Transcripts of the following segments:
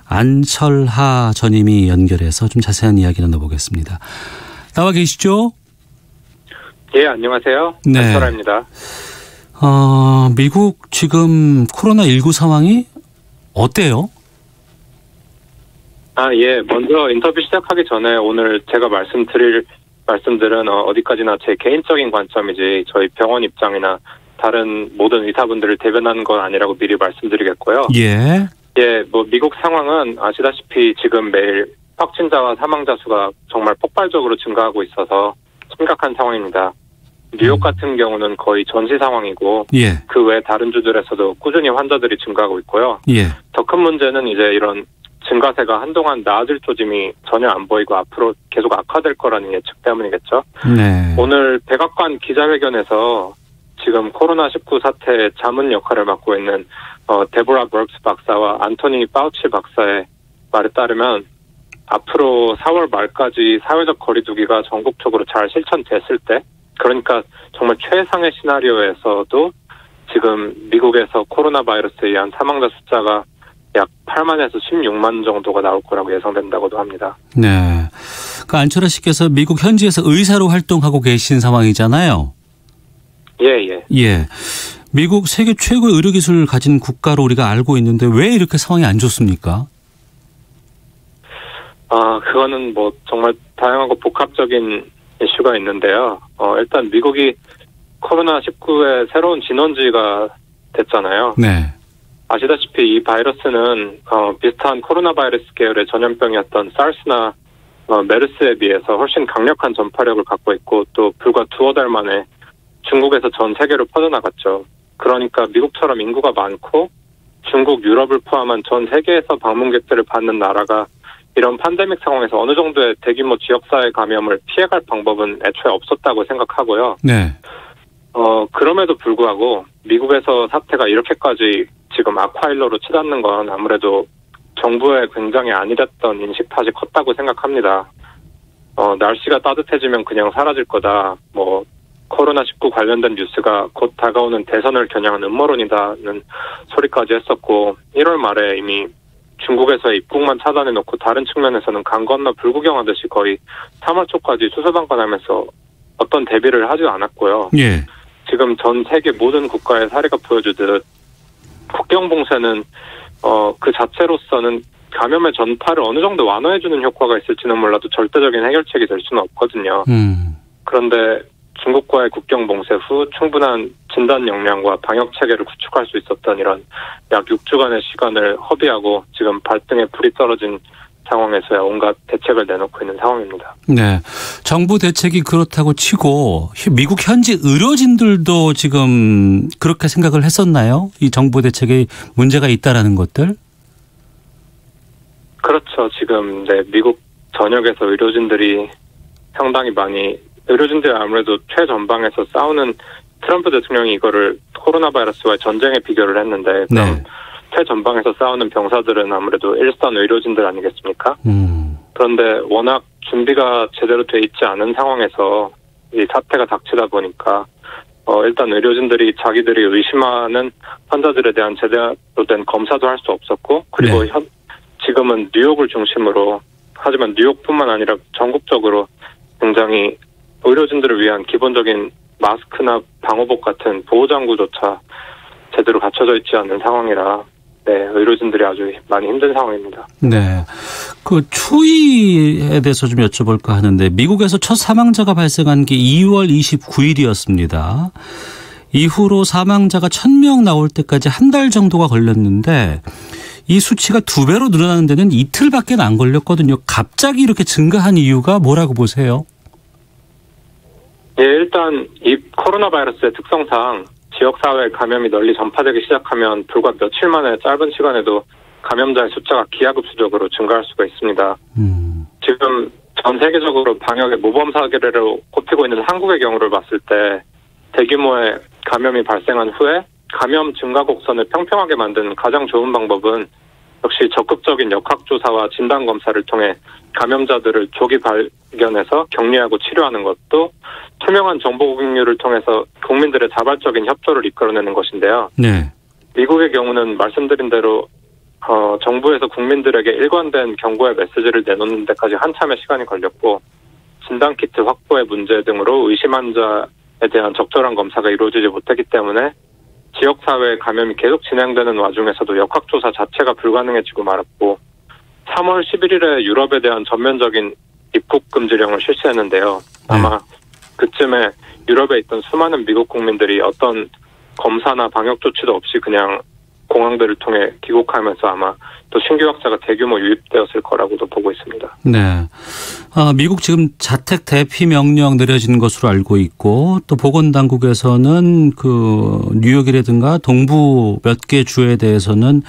안철하 전임이 연결해서 좀 자세한 이야기 나눠보겠습니다. 나와 계시죠? 예, 안녕하세요. 네. 안철하입니다. 미국 지금 코로나19 상황이 어때요? 예. 먼저 인터뷰 시작하기 전에 오늘 제가 말씀들은 어디까지나 제 개인적인 관점이지 저희 병원 입장이나 다른 모든 의사분들을 대변하는 건 아니라고 미리 말씀드리겠고요. 예. 예, 미국 상황은 아시다시피 지금 매일 확진자와 사망자 수가 정말 폭발적으로 증가하고 있어서 심각한 상황입니다. 뉴욕 같은 경우는 거의 전시 상황이고 예. 그 외 다른 주들에서도 꾸준히 환자들이 증가하고 있고요. 예. 더 큰 문제는 이제 이런 증가세가 한동안 나아질 조짐이 전혀 안 보이고 앞으로 계속 악화될 거라는 예측 때문이겠죠. 네. 오늘 백악관 기자회견에서 지금 코로나19 사태의 자문 역할을 맡고 있는 데보라 버크스 박사와 안토니 파우치 박사의 말에 따르면 앞으로 4월 말까지 사회적 거리두기가 전국적으로 잘 실천됐을 때, 그러니까 정말 최상의 시나리오에서도 지금 미국에서 코로나 바이러스에 의한 사망자 숫자가 약 8만에서 16만 정도가 나올 거라고 예상된다고도 합니다. 네. 그 안철하 씨께서 미국 현지에서 의사로 활동하고 계신 상황이잖아요. 예. 예. 미국 세계 최고의 의료기술을 가진 국가로 우리가 알고 있는데 왜 이렇게 상황이 안 좋습니까? 그거는 정말 다양하고 복합적인 이슈가 있는데요. 일단 미국이 코로나19의 새로운 진원지가 됐잖아요. 네. 아시다시피 이 바이러스는 비슷한 코로나 바이러스 계열의 전염병이었던 사르스나 메르스에 비해서 훨씬 강력한 전파력을 갖고 있고 또 불과 두어 달 만에 중국에서 전 세계로 퍼져나갔죠. 그러니까 미국처럼 인구가 많고 중국, 유럽을 포함한 전 세계에서 방문객들을 받는 나라가 이런 팬데믹 상황에서 어느 정도의 대규모 지역사회 감염을 피해갈 방법은 애초에 없었다고 생각하고요. 네. 그럼에도 불구하고 미국에서 사태가 이렇게까지 지금 악화일로로 치닫는 건 아무래도 정부의 굉장히 안일했던 인식 탓이 컸다고 생각합니다. 날씨가 따뜻해지면 그냥 사라질 거다. 코로나19 관련된 뉴스가 곧 다가오는 대선을 겨냥한 음모론이다는 소리까지 했었고 1월 말에 이미 중국에서의 입국만 차단해놓고 다른 측면에서는 강 건너 불구경하듯이 거의 3월 초까지 수소방관하면서 어떤 대비를 하지 않았고요. 예. 지금 전 세계 모든 국가의 사례가 보여주듯 국경 봉쇄는 그 자체로서는 감염의 전파를 어느 정도 완화해주는 효과가 있을지는 몰라도 절대적인 해결책이 될 수는 없거든요. 그런데 중국과의 국경 봉쇄 후 충분한 진단 역량과 방역 체계를 구축할 수 있었던 이런 약 6주간의 시간을 허비하고 지금 발등에 불이 떨어진 상황에서야 온갖 대책을 내놓고 있는 상황입니다. 네. 정부 대책이 그렇다고 치고 미국 현지 의료진들도 지금 그렇게 생각을 했었나요? 이 정부 대책에 문제가 있다라는 것들? 그렇죠. 지금 미국 전역에서 의료진들이 상당히 많이 의료진들이 아무래도 최전방에서 싸우는 트럼프 대통령이 이거를 코로나 바이러스와의 전쟁에 비교를 했는데 그럼 네. 최전방에서 싸우는 병사들은 아무래도 일선 의료진들 아니겠습니까? 그런데 워낙 준비가 제대로 돼 있지 않은 상황에서 이 사태가 닥치다 보니까 일단 의료진들이 자기들이 의심하는 환자들에 대한 제대로 된 검사도 할 수 없었고 그리고 네. 지금은 뉴욕을 중심으로 하지만 뉴욕뿐만 아니라 전국적으로 굉장히 의료진들을 위한 기본적인 마스크나 방호복 같은 보호장구조차 제대로 갖춰져 있지 않는 상황이라 의료진들이 아주 많이 힘든 상황입니다. 네. 그 추이에 대해서 좀 여쭤볼까 하는데 미국에서 첫 사망자가 발생한 게 2월 29일이었습니다. 이후로 사망자가 1,000명 나올 때까지 한 달 정도가 걸렸는데 이 수치가 2배로 늘어나는 데는 이틀밖에 안 걸렸거든요. 갑자기 이렇게 증가한 이유가 뭐라고 보세요? 예, 일단 이 코로나 바이러스의 특성상 지역사회 감염이 널리 전파되기 시작하면 불과 며칠 만에 짧은 시간에도 감염자의 숫자가 기하급수적으로 증가할 수가 있습니다. 지금 전 세계적으로 방역의 모범 사례로 꼽히고 있는 한국의 경우를 봤을 때 대규모의 감염이 발생한 후에 감염 증가 곡선을 평평하게 만드는 가장 좋은 방법은 역시 적극적인 역학조사와 진단검사를 통해 감염자들을 조기 발견해서 격리하고 치료하는 것도 투명한 정보 공유를 통해서 국민들의 자발적인 협조를 이끌어내는 것인데요. 네. 미국의 경우는 말씀드린 대로 정부에서 국민들에게 일관된 경고의 메시지를 내놓는 데까지 한참의 시간이 걸렸고 진단키트 확보의 문제 등으로 의심 환자에 대한 적절한 검사가 이루어지지 못했기 때문에 지역사회의 감염이 계속 진행되는 와중에서도 역학조사 자체가 불가능해지고 말았고 3월 11일에 유럽에 대한 전면적인 입국 금지령을 실시했는데요. 아마 그쯤에 유럽에 있던 수많은 미국 국민들이 어떤 검사나 방역 조치도 없이 그냥 공항들을 통해 귀국하면서 아마 또 신규 확자가 대규모 유입되었을 거라고도 보고 있습니다. 네. 미국 지금 자택 대피 명령 내려진 것으로 알고 있고 또 보건당국에서는 그 뉴욕이라든가 동부 몇 개 주에 대해서는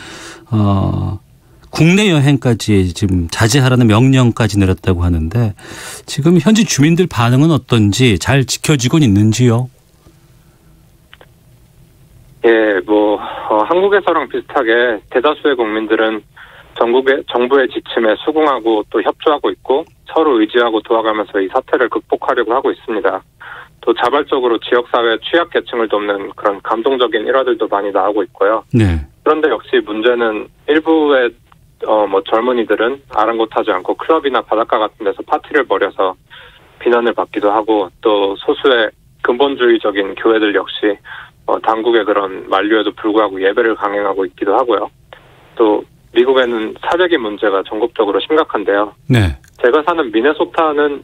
국내 여행까지 지금 자제하라는 명령까지 내렸다고 하는데 지금 현지 주민들 반응은 어떤지 잘 지켜지고 있는지요? 예, 한국에서랑 비슷하게 대다수의 국민들은 정부의 지침에 수긍하고 또 협조하고 있고 서로 의지하고 도와가면서 이 사태를 극복하려고 하고 있습니다. 또 자발적으로 지역사회 취약계층을 돕는 그런 감동적인 일화들도 많이 나오고 있고요. 네. 그런데 역시 문제는 일부의 젊은이들은 아랑곳하지 않고 클럽이나 바닷가 같은 데서 파티를 벌여서 비난을 받기도 하고 또 소수의 근본주의적인 교회들 역시 당국의 그런 만류에도 불구하고 예배를 강행하고 있기도 하고요. 또 미국에는 사재기 문제가 전국적으로 심각한데요. 네. 제가 사는 미네소타는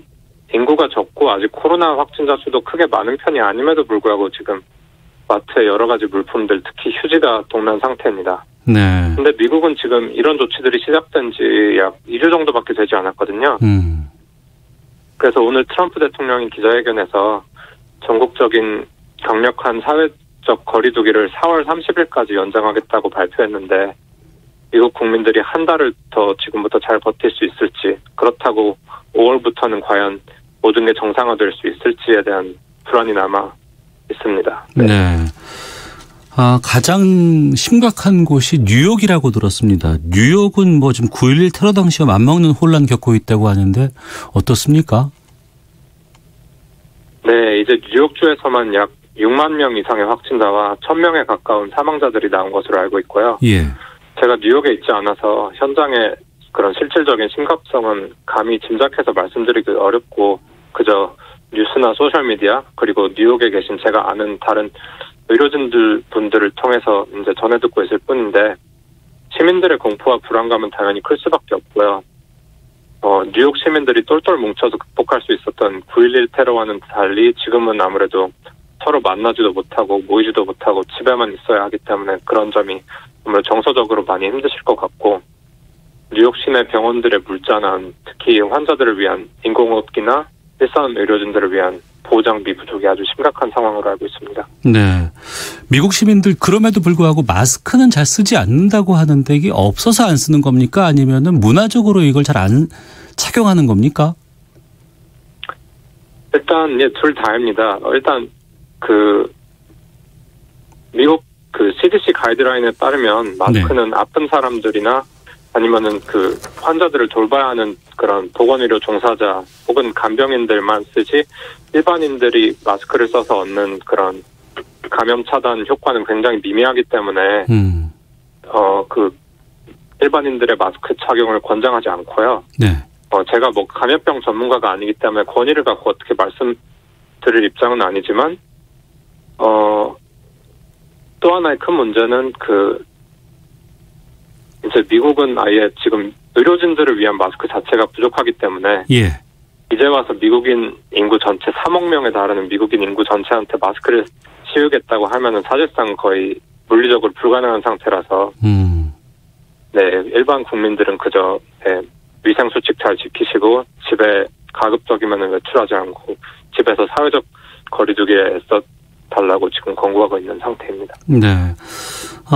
인구가 적고 아직 코로나 확진자 수도 크게 많은 편이 아님에도 불구하고 지금 마트에 여러 가지 물품들 특히 휴지가 동난 상태입니다. 네. 근데 미국은 지금 이런 조치들이 시작된 지 약 2주 정도밖에 되지 않았거든요. 그래서 오늘 트럼프 대통령이 기자회견에서 전국적인 강력한 사회적 거리두기를 4월 30일까지 연장하겠다고 발표했는데 미국 국민들이 한 달을 더 지금부터 잘 버틸 수 있을지 그렇다고 5월부터는 과연 모든 게 정상화될 수 있을지에 대한 불안이 남아 있습니다. 네. 가장 심각한 곳이 뉴욕이라고 들었습니다. 뉴욕은 지금 9.11 테러 당시와 맞먹는 혼란 겪고 있다고 하는데 어떻습니까? 네, 이제 뉴욕주에서만 약 6만 명 이상의 확진자와 1,000명에 가까운 사망자들이 나온 것으로 알고 있고요. 예. 제가 뉴욕에 있지 않아서 현장의 그런 실질적인 심각성은 감히 짐작해서 말씀드리기 어렵고 그저 뉴스나 소셜미디어 그리고 뉴욕에 계신 제가 아는 다른 분들을 통해서 이제 전해 듣고 있을 뿐인데 시민들의 공포와 불안감은 당연히 클 수밖에 없고요. 뉴욕 시민들이 똘똘 뭉쳐서 극복할 수 있었던 9.11 테러와는 달리 지금은 아무래도 서로 만나지도 못하고 모이지도 못하고 집에만 있어야 하기 때문에 그런 점이 아무래도 정서적으로 많이 힘드실 것 같고 뉴욕 시내 병원들의 물자난 특히 환자들을 위한 인공호흡기나 일선 의료진들을 위한 보호장비 부족이 아주 심각한 상황으로 알고 있습니다. 네, 미국 시민들 그럼에도 불구하고 마스크는 잘 쓰지 않는다고 하는데 이게 없어서 안 쓰는 겁니까? 아니면은 문화적으로 이걸 잘 안 착용하는 겁니까? 일단 둘 다입니다. 일단 미국 CDC 가이드라인에 따르면 마스크는 네. 아픈 사람들이나 아니면은 환자들을 돌봐야 하는 그런 보건의료 종사자 혹은 간병인들만 쓰지 일반인들이 마스크를 써서 얻는 그런 감염 차단 효과는 굉장히 미미하기 때문에 일반인들의 마스크 착용을 권장하지 않고요. 네. 제가 감염병 전문가가 아니기 때문에 권위를 갖고 어떻게 말씀드릴 입장은 아니지만 또 하나의 큰 문제는 이제 미국은 아예 지금 의료진들을 위한 마스크 자체가 부족하기 때문에 예. 이제 와서 미국인 인구 전체 3억 명에 달하는 미국인 인구 전체한테 마스크를 씌우겠다고 하면은 사실상 거의 물리적으로 불가능한 상태라서 네, 일반 국민들은 그저 위생 수칙 잘 지키시고 집에 가급적이면 외출하지 않고 집에서 사회적 거리두기에 애써 달라고 지금 권고하고 있는 상태입니다. 네.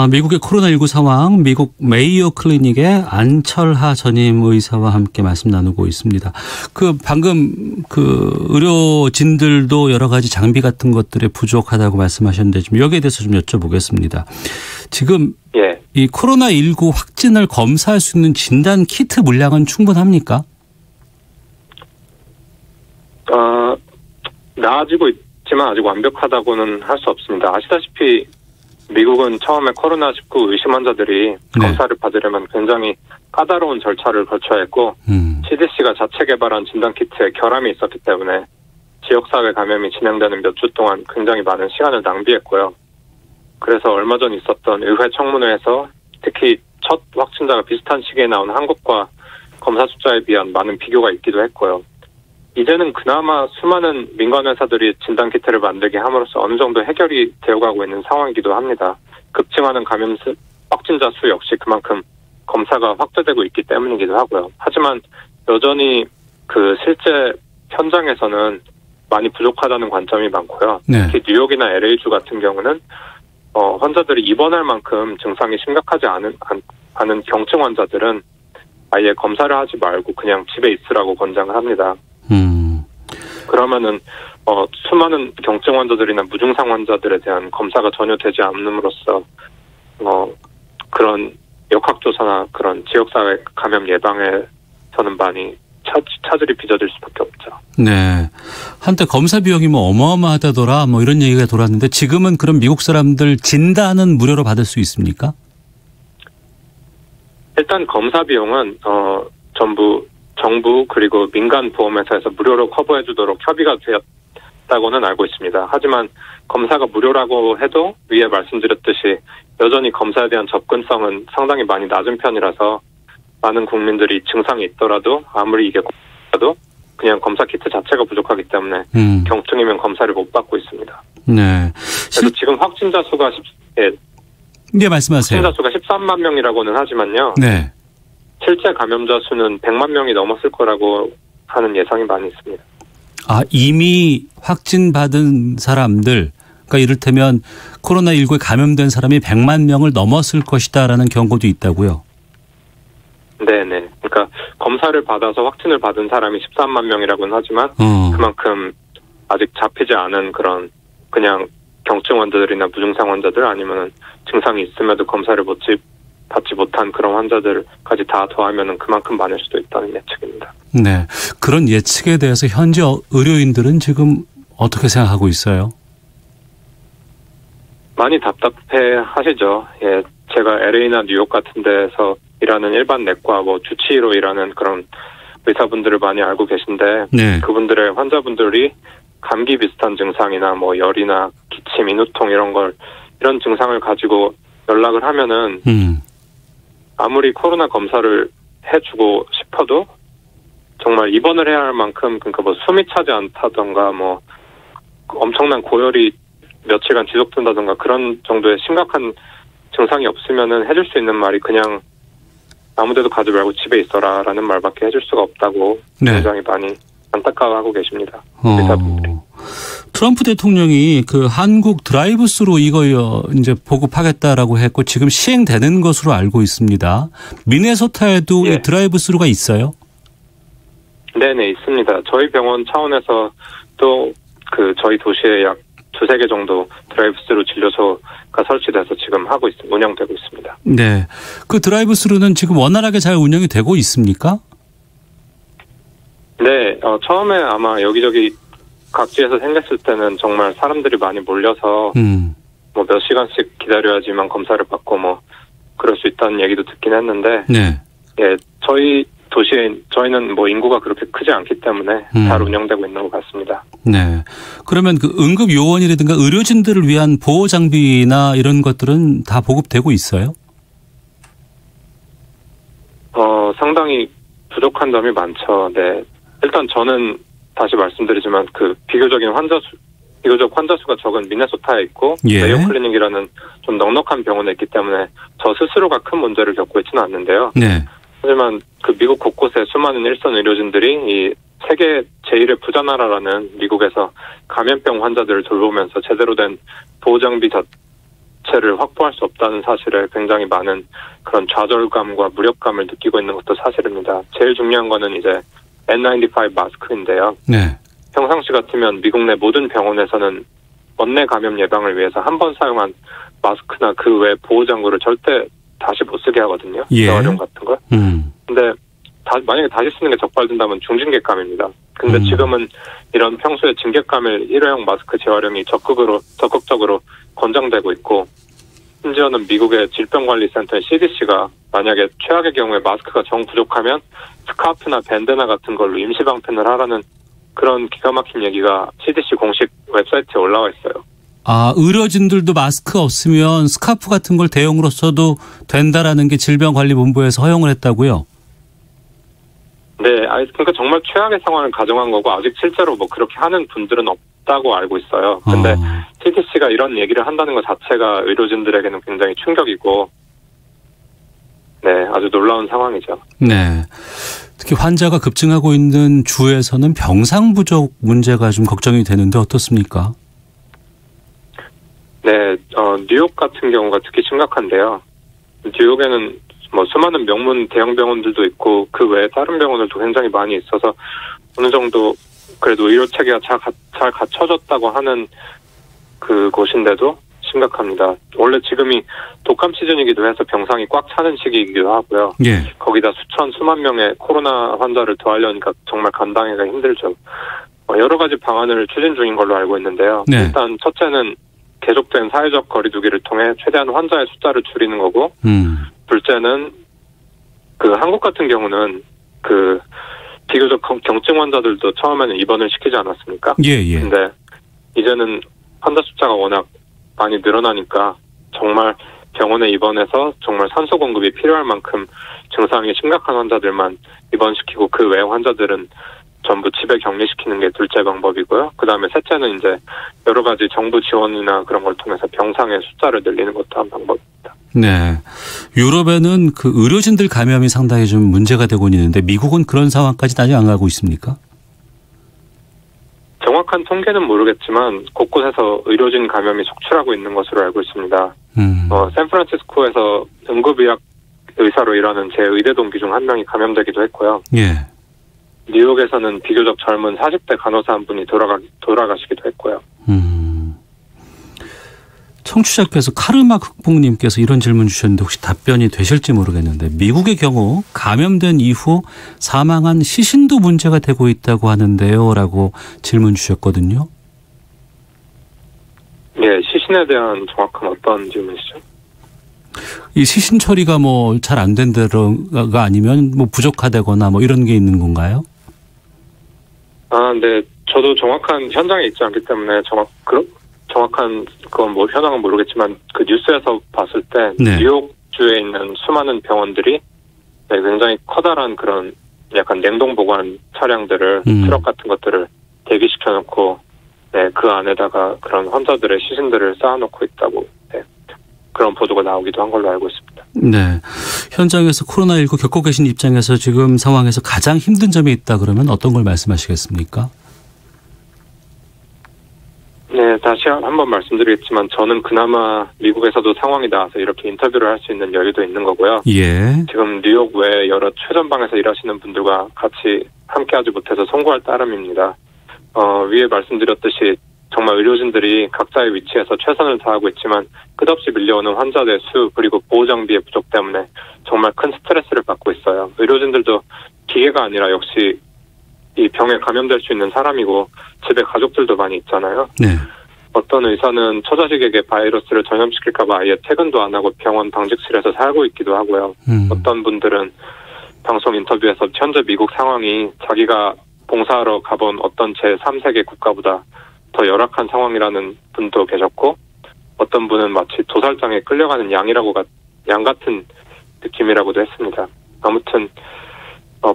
미국의 코로나19 상황, 미국 메이오 클리닉의 안철하 전임 의사와 함께 말씀 나누고 있습니다. 방금 의료진들도 여러 가지 장비 같은 것들에 부족하다고 말씀하셨는데 좀 여기에 대해서 좀 여쭤보겠습니다. 지금 예. 이 코로나19 확진을 검사할 수 있는 진단 키트 물량은 충분합니까? 나아지고 있지만 아직 완벽하다고는 할 수 없습니다. 아시다시피 미국은 처음에 코로나19 의심 환자들이 검사를 받으려면 굉장히 까다로운 절차를 거쳐야 했고 CDC가 자체 개발한 진단키트에 결함이 있었기 때문에 지역사회 감염이 진행되는 몇 주 동안 굉장히 많은 시간을 낭비했고요. 그래서 얼마 전 있었던 의회 청문회에서 특히 첫 확진자가 비슷한 시기에 나온 한국과 검사 숫자에 비한 많은 비교가 있기도 했고요. 이제는 그나마 수많은 민간 회사들이 진단키트를 만들게 함으로써 어느 정도 해결이 되어가고 있는 상황이기도 합니다. 급증하는 감염 확진자 수 역시 그만큼 검사가 확대되고 있기 때문이기도 하고요. 하지만 여전히 그 실제 현장에서는 많이 부족하다는 관점이 많고요. 네. 특히 뉴욕이나 LA주 같은 경우는 환자들이 입원할 만큼 증상이 심각하지 않은 경증 환자들은 아예 검사를 하지 말고 그냥 집에 있으라고 권장을 합니다. 그러면은 수많은 경증 환자들이나 무증상 환자들에 대한 검사가 전혀 되지 않음으로써 그런 역학조사나 그런 지역사회 감염 예방에서는 많이 차질이 빚어질 수밖에 없죠. 네. 한때 검사 비용이 어마어마하다더라 이런 얘기가 돌았는데 지금은 그럼 미국 사람들 진단은 무료로 받을 수 있습니까? 일단 검사 비용은 전부 정부 그리고 민간 보험회사에서 무료로 커버해 주도록 협의가 되었다고는 알고 있습니다. 하지만 검사가 무료라고 해도 위에 말씀드렸듯이 여전히 검사에 대한 접근성은 상당히 많이 낮은 편이라서 많은 국민들이 증상이 있더라도 아무리 이게 검사도 그냥 검사 키트 자체가 부족하기 때문에 경증이면 검사를 못 받고 있습니다. 네. 그래서 지금 확진자 수가 네, 말씀하세요. 확진자 수가 13만 명이라고는 하지만요. 네. 실제 감염자 수는 100만 명이 넘었을 거라고 하는 예상이 많이 있습니다. 아, 이미 확진받은 사람들, 그러니까 이를테면 코로나19에 감염된 사람이 100만 명을 넘었을 것이다라는 경고도 있다고요? 네네. 그러니까 검사를 받아서 확진을 받은 사람이 13만 명이라고는 하지만 그만큼 아직 잡히지 않은 그런 그냥 경증 환자들이나 무증상 환자들 아니면 증상이 있음에도 검사를 받지 못한 그런 환자들까지 다 더하면 그만큼 많을 수도 있다는 예측입니다. 네. 그런 예측에 대해서 현재 의료인들은 지금 어떻게 생각하고 있어요? 많이 답답해 하시죠. 예. 제가 LA나 뉴욕 같은 데서 일하는 일반 내과 주치의로 일하는 그런 의사분들을 많이 알고 계신데 네. 그분들의 환자분들이 감기 비슷한 증상이나 열이나 기침, 인후통 이런 증상을 가지고 연락을 하면은 아무리 코로나 검사를 해주고 싶어도 정말 입원을 해야 할 만큼 그러니까 숨이 차지 않다던가 엄청난 고열이 며칠간 지속된다던가 그런 정도의 심각한 증상이 없으면은 해줄 수 있는 말이 그냥 아무데도 가지 말고 집에 있어라라는 말밖에 해줄 수가 없다고 네. 굉장히 많이 안타까워하고 계십니다. 트럼프 대통령이 그 한국 드라이브스루 이거 이제 보급하겠다라고 했고 지금 시행되는 것으로 알고 있습니다. 미네소타에도 예. 이 드라이브스루가 있어요? 네네, 있습니다. 저희 병원 차원에서 또 저희 도시에 약 2-3개 정도 드라이브스루 진료소가 설치돼서 지금 운영되고 있습니다. 네. 그 드라이브스루는 지금 원활하게 잘 운영이 되고 있습니까? 네, 처음에 아마 여기저기 각지에서 생겼을 때는 정말 사람들이 많이 몰려서 몇 시간씩 기다려야지만 검사를 받고 그럴 수 있다는 얘기도 듣긴 했는데 네. 예, 저희 도시에 저희는 인구가 그렇게 크지 않기 때문에 잘 운영되고 있는 것 같습니다. 네. 그러면 그 응급 요원이라든가 의료진들을 위한 보호 장비나 이런 것들은 다 보급되고 있어요? 상당히 부족한 점이 많죠. 네. 일단 저는 다시 말씀드리지만 비교적 환자 수가 적은 미네소타에 있고 예. 메이오 클리닉이라는 좀 넉넉한 병원에 있기 때문에 저 스스로가 큰 문제를 겪고 있지는 않는데요. 네. 하지만 미국 곳곳에 수많은 일선 의료진들이 이 세계 제1의 부자 나라라는 미국에서 감염병 환자들을 돌보면서 제대로 된 보호장비 자체를 확보할 수 없다는 사실에 굉장히 많은 그런 좌절감과 무력감을 느끼고 있는 것도 사실입니다. 제일 중요한 거는 이제 N95 마스크인데요. 네. 평상시 같으면 미국 내 모든 병원에서는 원내 감염 예방을 위해서 한 번 사용한 마스크나 그 외 보호장구를 절대 다시 못 쓰게 하거든요. 예. 재활용 같은 걸. 근데 만약에 다시 쓰는 게 적발된다면 중징계감입니다. 근데 지금은 이런 평소에 징계감을 일회용 마스크 재활용이 적극적으로 권장되고 있고 심지어는 미국의 질병관리센터 CDC가 만약에 최악의 경우에 마스크가 정 부족하면 스카프나 밴드나 같은 걸로 임시 방편을 하라는 그런 기가 막힌 얘기가 CDC 공식 웹사이트에 올라와 있어요. 아, 의료진들도 마스크 없으면 스카프 같은 걸 대용으로 써도 된다라는 게 질병관리본부에서 허용을 했다고요? 네, 그러니까 정말 최악의 상황을 가정한 거고 아직 실제로 뭐 그렇게 하는 분들은 없다고 알고 있어요. 근데 CDC가 이런 얘기를 한다는 것 자체가 의료진들에게는 굉장히 충격이고 네, 아주 놀라운 상황이죠. 네. 특히 환자가 급증하고 있는 주에서는 병상 부족 문제가 좀 걱정이 되는데 어떻습니까? 네, 뉴욕 같은 경우가 특히 심각한데요. 뉴욕에는 뭐 수많은 명문 대형 병원들도 있고 그 외에 다른 병원들도 굉장히 많이 있어서 어느 정도 그래도 의료 체계가 잘 갖춰졌다고 하는 그 곳인데도 심각합니다. 원래 지금이 독감 시즌이기도 해서 병상이 꽉 차는 시기이기도 하고요. 예. 거기다 수만 명의 코로나 환자를 더하려니까 정말 감당하기가 힘들죠. 여러 가지 방안을 추진 중인 걸로 알고 있는데요. 네. 일단 첫째는 계속된 사회적 거리두기를 통해 최대한 환자의 숫자를 줄이는 거고, 둘째는 그 한국 같은 경우는 그 비교적 경증 환자들도 처음에는 입원을 시키지 않았습니까? 예. 근데 이제는 환자 숫자가 워낙 많이 늘어나니까 정말 병원에 입원해서 정말 산소 공급이 필요할 만큼 증상이 심각한 환자들만 입원시키고 그 외 환자들은 전부 집에 격리시키는 게 둘째 방법이고요. 그 다음에 셋째는 이제 여러 가지 정부 지원이나 그런 걸 통해서 병상의 숫자를 늘리는 것도 한 방법입니다. 네. 유럽에는 그 의료진들 감염이 상당히 좀 문제가 되고 있는데 미국은 그런 상황까지 아직 안 가고 있습니까? 정확한 통계는 모르겠지만 곳곳에서 의료진 감염이 속출하고 있는 것으로 알고 있습니다. 샌프란시스코에서 응급의학 의사로 일하는 제 의대 동기 중 한 명이 감염되기도 했고요. 예. 뉴욕에서는 비교적 젊은 40대 간호사 한 분이 돌아가시기도 했고요. 청취자께서 카르막 흑봉님께서 이런 질문 주셨는데 혹시 답변이 되실지 모르겠는데 미국의 경우 감염된 이후 사망한 시신도 문제가 되고 있다고 하는데요 라고 질문 주셨거든요. 네, 시신에 대한 정확한 어떤 질문이시죠? 이 시신 처리가 뭐 잘 안 된다가 아니면 뭐 부족하다거나 뭐 이런 게 있는 건가요? 네. 저도 정확한 현장에 있지 않기 때문에 정확한 그건 뭐 현황은 모르겠지만 그 뉴스에서 봤을 때 네. 뉴욕주에 있는 수많은 병원들이 굉장히 커다란 그런 약간 냉동 보관 차량들을 트럭 같은 것들을 대기시켜 놓고 그 안에다가 그런 환자들의 시신들을 쌓아놓고 있다고 그런 보도가 나오기도 한 걸로 알고 있습니다. 네. 현장에서 코로나19 겪고 계신 입장에서 지금 상황에서 가장 힘든 점이 있다 그러면 어떤 걸 말씀하시겠습니까? 네, 다시 한번 말씀드리겠지만 저는 그나마 미국에서도 상황이 나와서 이렇게 인터뷰를 할 수 있는 여유도 있는 거고요. 예. 지금 뉴욕 외 여러 최전방에서 일하시는 분들과 같이 함께하지 못해서 송구할 따름입니다. 위에 말씀드렸듯이 정말 의료진들이 각자의 위치에서 최선을 다하고 있지만 끝없이 밀려오는 환자의 수 그리고 보호장비의 부족 때문에 정말 큰 스트레스를 받고 있어요. 의료진들도 기계가 아니라 역시 이 병에 감염될 수 있는 사람이고 집에 가족들도 많이 있잖아요. 네. 어떤 의사는 처자식에게 바이러스를 전염시킬까 봐 아예 퇴근도 안 하고 병원 방직실에서 살고 있기도 하고요. 어떤 분들은 방송 인터뷰에서 현재 미국 상황이 자기가 봉사하러 가본 어떤 제3세계 국가보다 더 열악한 상황이라는 분도 계셨고 어떤 분은 마치 도살장에 끌려가는 양 같은 느낌이라고도 했습니다. 아무튼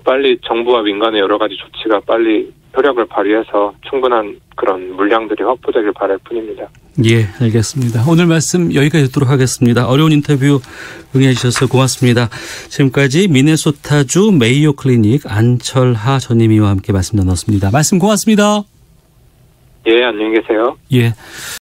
빨리 정부와 민간의 여러 가지 조치가 빨리 효력을 발휘해서 충분한 그런 물량들이 확보되길 바랄 뿐입니다. 예, 알겠습니다. 오늘 말씀 여기까지 듣도록 하겠습니다. 어려운 인터뷰 응해 주셔서 고맙습니다. 지금까지 미네소타주 메이오 클리닉 안철하 전임의와 함께 말씀 나눴습니다. 말씀 고맙습니다. 예, 안녕히 계세요. 예.